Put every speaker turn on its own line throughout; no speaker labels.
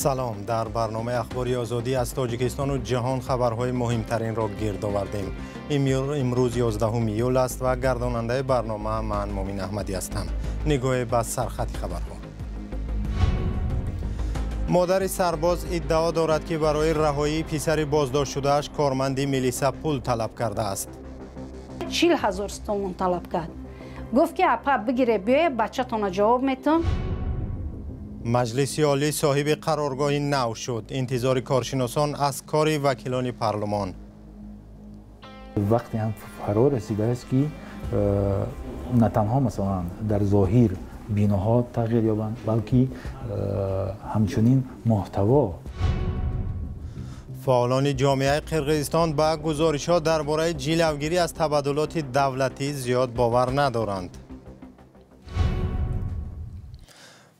سلام، در برنامه اخباری آزادی از تاجیکستان و جهان خبرهای مهمترین را گرد آوردیم. امروز 11 ایول است و گرداننده برنامه من مومین احمدی هستم. نگاه به سرخط خبرها. مادر سرباز ادعا دارد که برای رهایی پسر بازداشت شده‌اش کارمند میلیسا پول طلب کرده است.
40,000 تومان طلب کرد. گفت که اپا بگیره بیای بچه‌تون جواب میتم.
مجلس عالی صاحب قرارگاهی نو شد. انتظار کارشناسان از کار وکیلان پارلمان.
وقتی هم فرا رسیده است که نه تنها مثلا در ظاهر بیناها تغییر یابند بلکه همچنین محتوا.
فعالان جامعه قرقیزستان با گزارش‌ها درباره جلوگیری از تبادلات دولتی زیاد باور ندارند.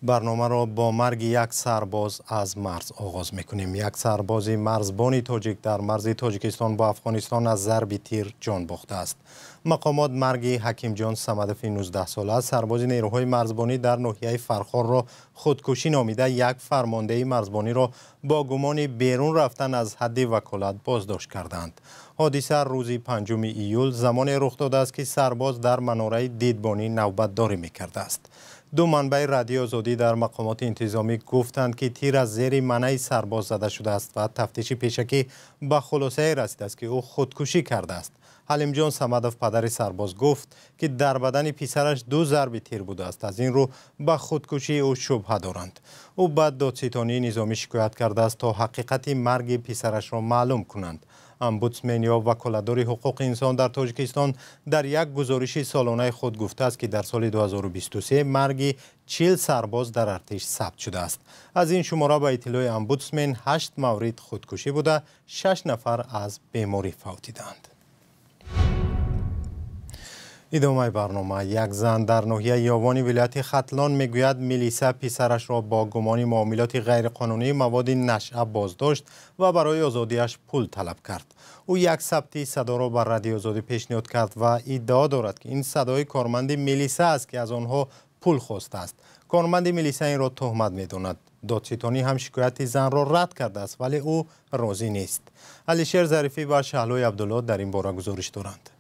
برنامه را با مرگ یک سرباز از مرز آغاز میکنیم. یک سرباز مرزبانی تاجیک در مرز تاجیکستان با افغانستان از ضرب تیر جان باخته است. مقامات مرگ حکیم جان صمدف 19 ساله سرباز نیروهای مرزبانی در ناحیه فرخار را خودکشی نامیده یک فرمانده مرزبانی را با گمان بیرون رفتن از حد وکالت بازداشت کردند. حادثه روز 5 ایول زمان رخ داده است که سرباز در مناره دیدبانی نوبتداری میکرده است. دو منبع رادیو آزادی در مقامات انتظامی گفتند که تیر از زیر منع سرباز زده شده است و تفتیش پیشکی به خلاصه رسیده است که او خودکشی کرده است. حلیم جان صمدف پدر سرباز گفت که در بدن پسرش 2 ضرب تیر بوده است. از این رو به خودکشی او شبهه دارند. او بعد دادستانی نظامی شکایت کرده است تا حقیقت مرگ پسرش را معلوم کنند. امبودسمن یا وکالتدار حقوق انسان در تاجیکستان در یک گزارش سالانه خود گفته است که در سال 2023 مرگ 40 سرباز در ارتش ثبت شده است. از این شماره به اطلاع امبودسمن 8 مورد خودکشی بوده، 6 نفر از بیماری فوتیدند. ادامه برنامه. یک زن در ناحیه یاوان ولایت ختلان میگوید میلیسا پسرش را با گمان معاملات غیرقانونی مواد نشعه بازداشت و برای آزادیش پول طلب کرد. او یک ثبت صدا را بر رادیو آزادی پیشنهاد کرد و ادعا دارد که این صدای کارمند میلیسا است که از آنها پول خواسته است. کارمند میلیسا این را تهمت میداند. دادستانی هم شکایت زن را رد کرده است ولی او راضی نیست. علیشیر ظریفی و شهلای عبدالله در این باره گزارش دارند.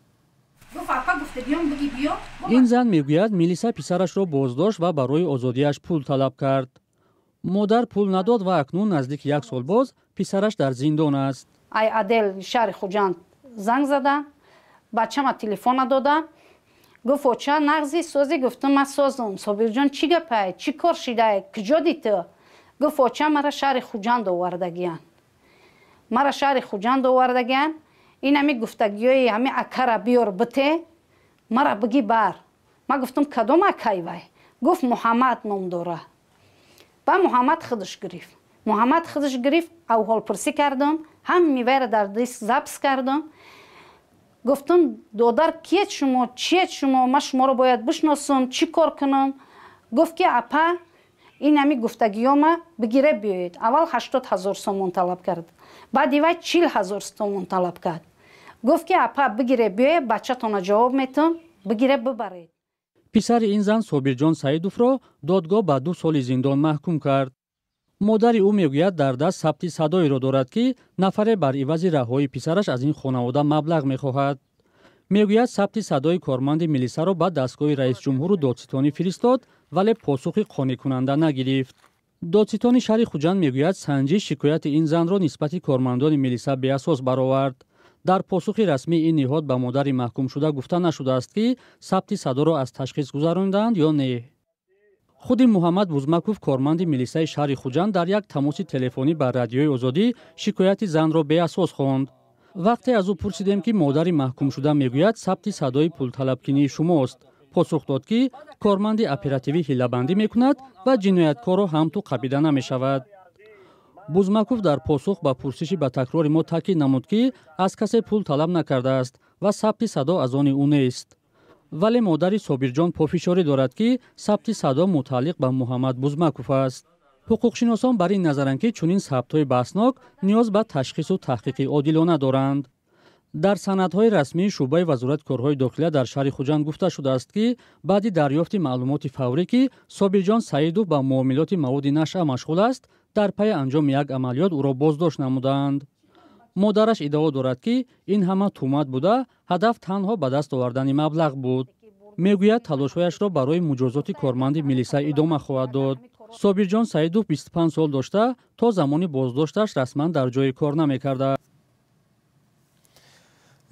این زن میگوید میلیسا پسرش را بازداشت و برای آزادیش پول طلب کرد. مادر پول نداد و اکنون نزدیک 1 سال باز پسرش در زندان است.
ای عادل شهر خوجند زنگ زدن، بچه‌م تلفن دادن، گفت اوچا نغزی سازی. گفتم من سازم. صابر جان چی گپه؟ چی کار شده؟ کجا دیده؟ گفت اوچا مرا شهر خوجند آوردگیان. مرا شهر خوجند آوردگیان. این همی گفتگیای همی اکر بیار بته مرا بگی بر. ما گفتم کدام اکای وای؟ گفت محمد نام داره. با محمد خودش گرفت. او حال پرسی کردم، هم میوه در دست ضبط کردم. گفتم دادر کیت شما؟ چیت شما؟ ما شما رو باید بشناسم، چی کار کنم؟ گفت که اپا این همی گفتگیام بگیره بیایید. اول 80,000 تومان طلب کرد، بعد وای 40,000 تومان طلب کرد. گفت که اپا بگیره بیایه بچه‌تون جواب میتم، بگیره ببرید.
پسر این زن صابر جان سعیدوف را دادگاه به 2 سال زندان محکوم کرد. مادر او میگوید در دست ثبت صدایی را دارد که نفر بر عوض رهایی پسرش از این خانواده مبلغ میخواهد. میگوید ثبت صدای کارمند میلیسا را به دستگاه رئیس جمهور و دادستانی فرستاد ولی پاسخ قانع کننده نگرفت. دادستانی شهر خوجند میگوید سنجش شکایت این زن را نسبت کارمندان میلیسا بی اساس برآورد. در پاسخ رسمی این نهاد به مادر محکوم شده گفته نشده است که ثبت صدا را از تشخیص گذراندند یا نه. خود محمد بوزمکوف کارمند میلیسای شهر خوجند در یک تماس تلفنی با رادیوی آزادی شکایت زن را بی اساس خواند. وقتی از او پرسیدیم که مادر محکوم شده میگوید ثبت صدای پول طلبکنی شماست، پاسخ داد که کارمند اپراتیوی حیله‌بندی میکند و جنایتکار را هم تو قبیده نمیشود. بوزمکوف در پاسخ به پرسشی به تکرار ما تاکید نمود که از کسی پول طلب نکرده است و ثبت صدا از آن او نیست. ولی مادر صابر جان پافشاری دارد که ثبت صدا متعلق به محمد بوزمکوف است. حقوقشناسان بر این نظرند که چنین ثبت‌های بحثناک نیاز به تشخیص و تحقیق عادلانه دارند. در سندهای رسمی شعبه وزارت کارهای داخلی در شهر خوجند گفته شده است که بعد دریافت معلومات فوری که صابر جان سعیدوف با معاملات مواد نشعه مشغول است، дар пай анҷоми як амалиёт ӯро боздошт намуданд. модараш иддао дорад ки ин ҳама тӯҳмат буда, ҳадаф танҳо ба даст овардани маблағ буд. мегӯяд талошҳояшро барои муҷозоти корманди милиса идома хоҳад дод. собирҷон саидов 25 сол дошта, то замони боздошташ расман дар ҷои кор намекард.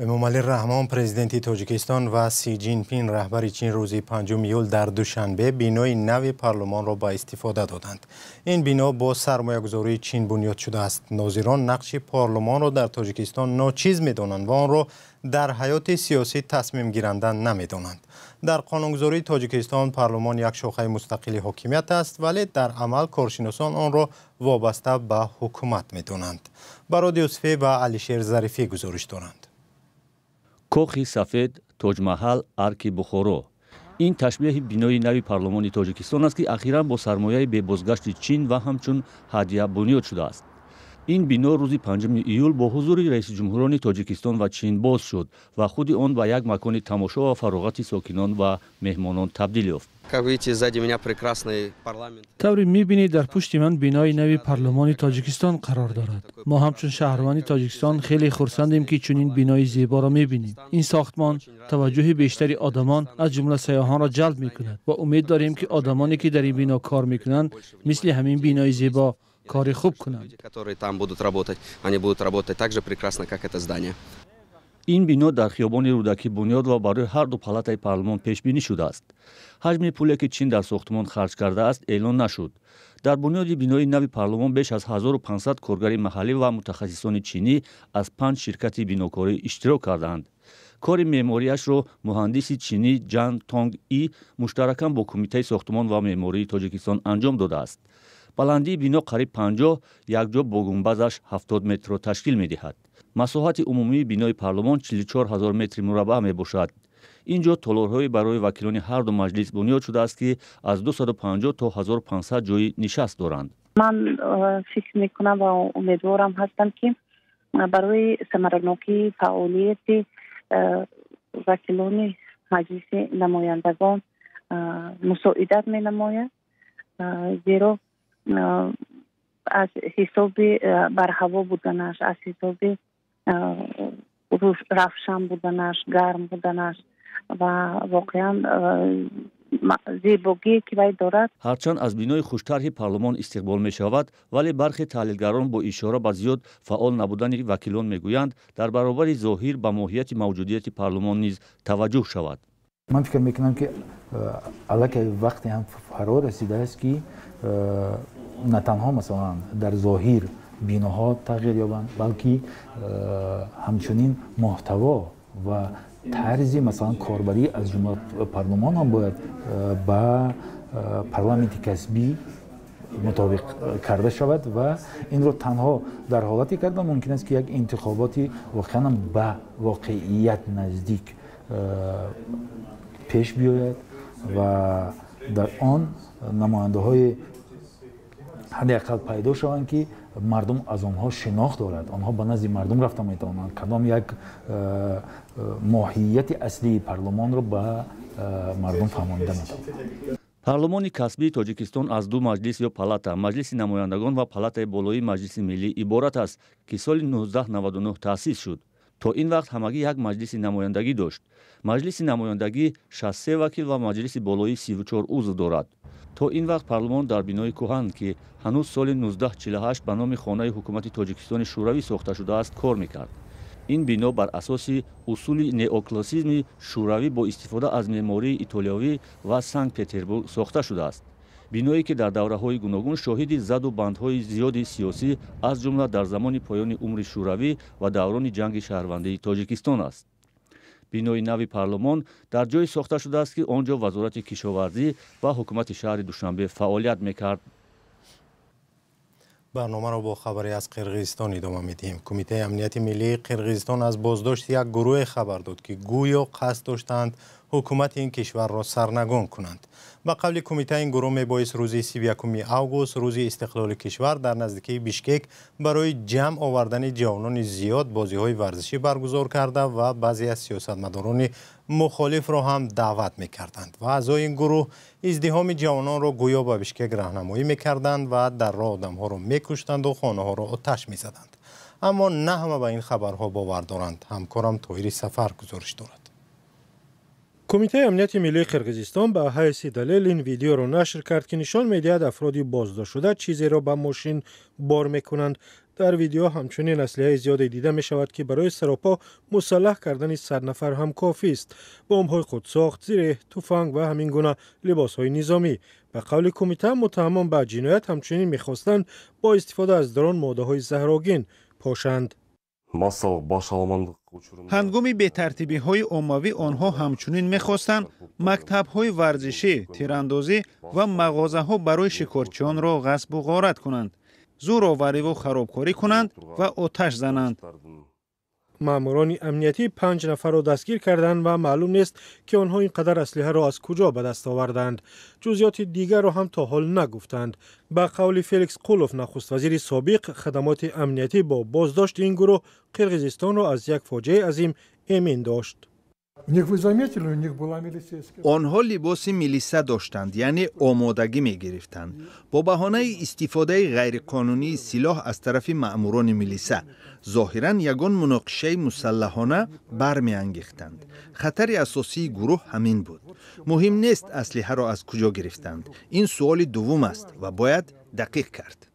эмомалӣ раҳмон президенти тоҷикистон ва Си Ҷинпин раҳбари чин рӯзи 5 июл дар душанбе бинои нави парлумонро ба истифода доданд. ин бино бо сармоягузории чин бунёд шудааст. нозирон нақши парлумонро дар тоҷикистон ночиз медонанд ва онро дар ҳаёти сиёсӣ тасмимгиранда намедонанд. дар қонунгузории тоҷикистон парлумон як шохаи мустақили ҳокимият аст, вале дар амал коршиносон онро вобаста ба ҳукумат медонанд. бароди Юсуфӣ ва Алишер Зарифӣ гузориш доранд.
кохи сафед, тоҷмаҳал, арки Бухоро. ин ташбеҳи бинои нави парлумони тоҷикистон аст ки ахиран бо сармояи бебозгашти чин ва ҳамчун ҳадия бунёд шудааст. ин бино рӯзи 5 июл бо ҳузури раиси ҷумҳурони тоҷикистон ва чин боз шуд ва худи он ба як макони тамошо ва фароғати сокинон ва меҳмонон табдил ёфт.
тавре мебинед дар пушти ман бинои нави парлумони тоҷикистон қарор дорад. мо ҳамчун шаҳрвани тоҷикистон хеле хурсандем ки чунин бинои зеборо мебинем. ин сохтмон таваҷҷӯҳи бештари одамон аз ҷумла сайёҳонро ҷалб мекунад ва умед дорем ки одамоне ки дар ин бино кор мекунанд мисли ҳамин бинои зебо кори хуб кунанд.
ин бино дар хиёбони рӯдакӣ бунёд ва барои ҳарду палатаи парлумон пешбинӣ шудааст. ҳаҷми пуле ки чин дар сохтмон харҷ кардааст эълон нашуд. дар бунёди бинои нави парлумон беш аз 1500 коргари маҳаллӣ ва мутахассисони чинӣ аз 5 ширкати бинокорӣ иштирок карданд. кори меъмориашро муҳандиси чинӣ Ҷан Тонг И муштаракан бо кумитаи сохтмон ва меъмории Тоҷикистон анҷом додааст. баландии бино қариб 50, якҷо бо гумбазаш 70 метрро ташкил медиҳад. масоҳати умумии бинои парлумон 44 000 метри мураббаъ мебошад. ин ҷо толорҳое барои вакилони ҳарду маҷлис бунёд шудааст ки аз 250 то 1500 ҷои нишаст доранд.
ман фикр мекунам ва умедворам ҳастам ки барои самаранокии фаъолияти вакилони маҷлиси намояндагон мусоидат менамояд, зеро аз ҳисоби барҳаво буданаш, аз ҳисоби равшан буданаш, гарм буданаш ва воқеан зебогие ки вай дорад.
ҳарчанд аз бинои хуштарҳи парлумон истиқбол мешавад, вале бархе таҳлилгарон бо ишора ба зиёд фаъол набудани вакилон мегӯянд дар баробари зоҳир ба моҳияти мавҷудияти парлумон низ таваҷҷӯҳ шавад.
ман фикр мекунам ки аллакай вақте ҳам фаро расидааст ки на танҳо масалан дар зоҳир биноҳо тағйир ёбанд, балки ҳамчунин моҳтаво ва тарзи масалан корбарӣ аз ҷумла парлумон ҳам бояд ба парламенти касбӣ мутобиқ карда шавад ва инро танҳо дар ҳолате кардан мумкин аст ки як интихоботи воқеан ба воқеият наздик пеш биёяд ва дар он намояндаҳои ҳадди ақал пайдо шаванд ки мардум аз онҳо шинохт дорад, онҳо ба назди мардум рафта метавонанд, кадом як моҳияти аслии парлумонро ба мардум фаҳмонида метавонанд.
парлумони касбии тоҷикистон аз ду маҷлис ё палата, маҷлиси намояндагон ва палатаи болоии маҷлиси миллӣ иборат аст ки соли 1999 таъсис шуд. то ин вақт ҳамагӣ як маҷлиси намояндагӣ дошт. маҷлиси намояндагӣ 63 вакил ва маҷлиси болоӣ 34 узв дорад. то ин вақт парлумон дар бинои кӯҳан ки ҳанӯз соли 1948 ба номи хонаи ҳукумати тоҷикистони шӯравӣ сохта шудааст кор мекард. ин бино бар асоси усули неоклассизми шӯравӣ бо истифода аз меъмории итолиёвӣ ва санкт петербург сохта шудааст. биное ки дар давраҳои гуногун шоҳиди заду бандҳои зиёди сиёсӣ аз ҷумла дар замони поёни умри шӯравӣ ва даврони ҷанги шаҳрвандии тоҷикистон аст. бинои нави парлумон дар ҷое сохта шудааст ки он ҷо вазорати кишоварзӣ ва ҳукумати шаҳри душанбе фаъолият мекард.
барномаро бо хабаре аз қирғизистон идома медиҳем. кумитаи амнияти миллии қирғизистон аз боздошти як гурӯҳе хабар дод ки гӯё қасд доштанд حکومت این کشور را سرنگون کنند. با قول کمیته این گروه میبایست روز 31 آگوست روز استقلال کشور در نزدیکی بیشکک برای جمع آوردن جوانان زیاد بازی‌های ورزشی برگزار کرده و بعضی از سیاستمداران مخالف را هم دعوت می‌کردند و اعضای این گروه ازدحام جوانان را گویا به بیشکک راهنمایی می‌کردند و در راه آدم‌ها را می‌کشتند و خانه‌ها را آتش می‌زدند. اما نه همه به این خبرها باور دارند. همکارم طاهر سفر گزارش دارد.
کمیته امنیت ملی قرقیزستان به حیث دلیل این ویدیو را نشر کرد که نشان می‌دهد افرادی بازداشت شده چیزی را به ماشین بار می‌کنند. در ویدیو همچنین اسلحه زیادی دیده می شود که برای سراپا مسلح کردن 100 نفر هم کافی است. بمب‌های خودساخت، زره، تفنگ و همین گونه لباس‌های نظامی. به قول کمیته متهمان به جنایت همچنین می‌خواستند با استفاده از درون ماده‌های زهرآگین پاشند.
هنگام بی‌ترتیبی‌های عمومی آنها همچنین می‌خواستند مکتب‌های ورزشی، تیراندازی و مغازه‌ها برای شکارچیان را غصب و غارت کنند، زورآوری و خرابکاری کنند و آتش زنند.
ماموران امنیتی 5 نفر را دستگیر کردند و معلوم نیست که آنها اینقدر اسلحه را از کجا به دست آوردند. جزئیات دیگر را هم تا حال نگفتند. با قول فلیکس قولوف نخست وزیر سابق، خدمات امنیتی با بازداشت این گروه قرقیزستان را از یک فاجعه عظیم ایمن داشت.
آنها لباس میلیسه داشتند، یعنی آمادگی می گرفتند. با بهانه استفاده غیرقانونی سلاح از طرف مأموران میلیسه ظاهراً یگان مناقشه مسلحانه برمی انگیختند. خطر اساسی گروه همین بود. مهم نیست اسلحه را از کجا گرفتند. این سوال دوم است و باید دقیق کرد.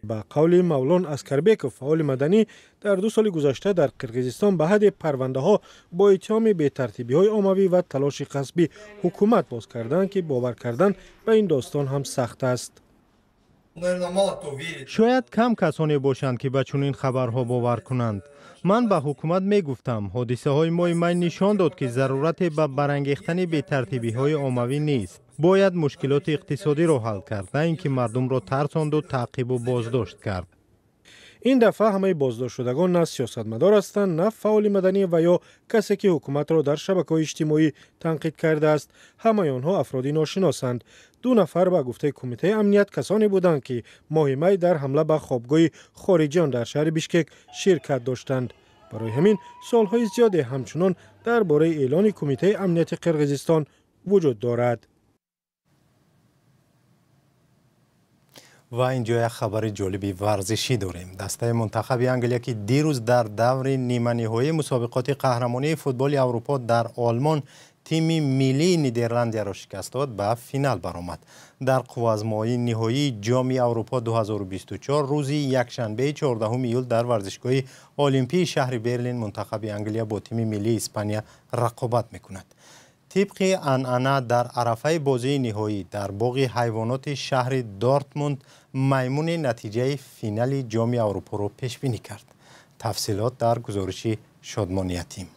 با قول مولان اسکربیکوف فعال مدنی در 2 سال گذشته در قرقیزستان به حد پرونده ها با اتهام بی‌ترتیبی های عمومی و تلاش غصبی حکومت باز کردند که باور کردن به این داستان هم سخت است.
شاید کم کسانی باشند که به چنین خبرها باور کنند. من به حکومت می گفتم حادثه های ماه می نشان داد که ضرورت به برانگیختن بی‌ترتیبی های عمومی نیست. باید مشکلات اقتصادی را حل کرد، نه اینکه مردم را ترساند و تعقیب و بازداشت کرد.
این دفعه همه بازداشت شدگان نه سیاستمدار هستند، نه فعال مدنی و یا کسی که حکومت را در شبکه‌های اجتماعی تنقید کرده است. همه آنها افرادی ناشناسند. 2 نفر به گفته کمیته امنیت کسانی بودند که ماه می در حمله به خوابگاه خارجیان در شهر بیشکک شرکت داشتند. برای همین سالهای زیادی همچنان درباره اعلان کمیته امنیت قرقیزستان وجود دارد.
و اینجا یک خبر جالبی ورزشی داریم. دسته منتخب انگلیا که دیروز در دور نیمه نهایی مسابقات قهرمانی فوتبال اروپا در آلمان تیم ملی نیدرلند را شکست داد به فینال برآمد. در قوازمایی نهایی جام اروپا 2024 روز یکشنبه 14 ایول در ورزشگاه المپی شهر برلین منتخب انگلیا با تیم ملی اسپانیا رقابت میکند. طبق عنعنه در عرفه بازی نهایی در باغ حیوانات شهر دورتموند میمون نتیجه فینال جام اروپا را پیش بینی کرد. تفصیلات در گزارش شادمانی تیم.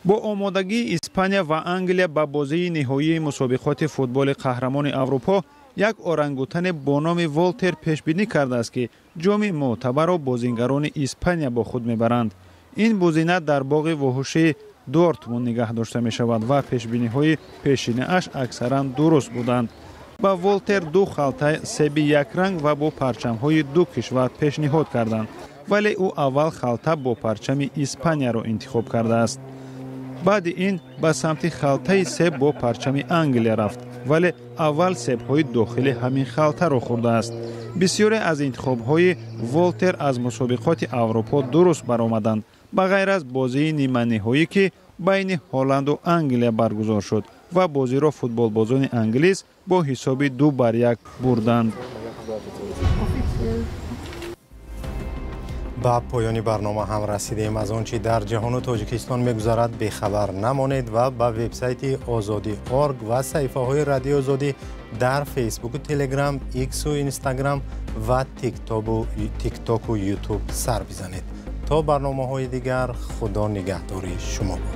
با آمادگی اسپانیا و انگلیا به بازی نهایی مسابقات فوتبال قهرمان اروپا، یک اورانگوتن با نام والتر پیش بینی کرده است که جام معتبر را بازیگران اسپانیا با خود میبرند. این بازینه در باغ وحوش دورتموند نگاه داشته می شود و پیشبینی های پیشینه اش اکثرا درست بودند. با والتر 2 خلطه سیب یک رنگ و با پرچم های 2 کشور پیشنهاد کردند، ولی او اول خلطه با پرچم اسپانیا را انتخاب کرده است. بعد این به سمت خلطه سیب با پرچم انگلیا رفت، ولی اول سیب های داخلی همین خلطه را خورده است. بسیاری از انتخاب های والتر از مسابقات اروپا درست برآمدند، به غیر از بازی نیمه نهایی که بین هلند و انگلیا برگزار شد و بازی را فوتبال بازان انگلیس با حساب 2-1 بردند.
با پایان برنامه هم رسیدیم. از آنچه در جهان و تاجیکستان می‌گذرد بخبر نمانید و با وبسایت آزادی.org و صفحه های رادیو آزادی در فیسبوک و تلگرام، ایکس و اینستاگرام و تیک تاک و یوتیوب سر بزنید. تا برنامه‌های دیگر، خدا نگهدار شما باشد.